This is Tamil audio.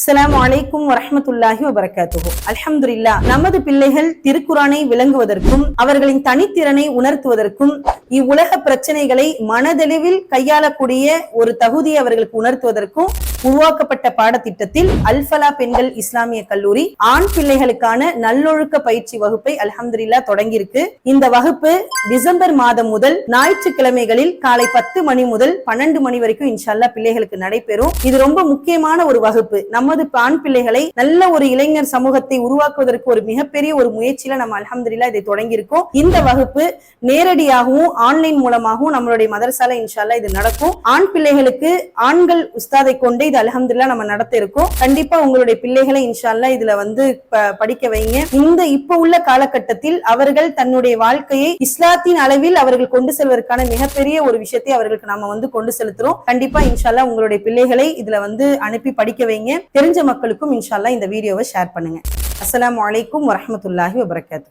அஸ்ஸலாமு அலைக்கும் வரஹ்மத்துல்லாஹி வபரகாத்துஹு. அல்ஹம்துலில்லாஹ். நமது பிள்ளைகள் திருக்குரானை விளங்குவதற்கும் அவர்களின் தனித்திறனை உணர்த்துவதற்கும் இவ்வுலக பிரச்சனைகளை மனதளவில் கையாளக்கூடிய ஒரு தகுதியை அவர்களுக்கு உணர்த்துவதற்கும் உருவாக்கப்பட்ட பாடத்திட்டத்தில் அல்ஃபலா பெண்கள் இஸ்லாமிய கல்லூரி ஆண் பிள்ளைகளுக்கான நல்லொழுக்க பயிற்சி வகுப்பை அல்ஹம்துலில்லாஹ் தொடங்கியிருக்கு. இந்த வகுப்பு டிசம்பர் மாதம் முதல் ஞாயிற்றுக்கிழமைகளில் காலை 10 மணி முதல் 12 மணி வரைக்கும் இன்ஷால்லா பிள்ளைகளுக்கு நடைபெறும். இது ரொம்ப முக்கியமான ஒரு வகுப்பு. நமது ஆண் பிள்ளைகளை நல்ல ஒரு இளைஞர் சமூகத்தை உருவாக்குவதற்கு ஒரு மிகப்பெரிய ஒரு முயற்சியில நம்ம அல்ஹம்துலில்லாஹ் இதை தொடங்கி இருக்கோம். இந்த வகுப்பு நேரடியாகவும் ஆன்லைன் மூலமாகவும் நம்மளுடைய மதரசால இன்ஷால்லா இது நடக்கும். ஆண் பிள்ளைகளுக்கு ஆண்கள் உஸ்தாதை கொண்டு இது அல்ஹம்துலில்லாஹ் நம்ம நடத்த இருக்கோம். கண்டிப்பா உங்களுடைய பிள்ளைகளை இன்ஷால்லா இதுல படிக்க வைங்க. இந்த இப்ப உள்ள காலகட்டத்தில் அவர்கள் தன்னுடைய வாழ்க்கையை இஸ்லாத்தின் அளவில் அவர்கள் கொண்டு செல்வதற்கான மிகப்பெரிய ஒரு விஷயத்தை அவர்களுக்கு நம்ம கொண்டு செலுத்துறோம். கண்டிப்பா இன்ஷால்லா உங்களுடைய பிள்ளைகளை இதுல அனுப்பி படிக்க வைங்க. தெரிஞ்ச மக்களுக்கும் இன்ஷால்லா இந்த வீடியோவை ஷேர் பண்ணுங்க. அஸ்ஸலாமு அலைக்கும் வரஹ்மத்துல்லாஹி வபரகாத்துஹு.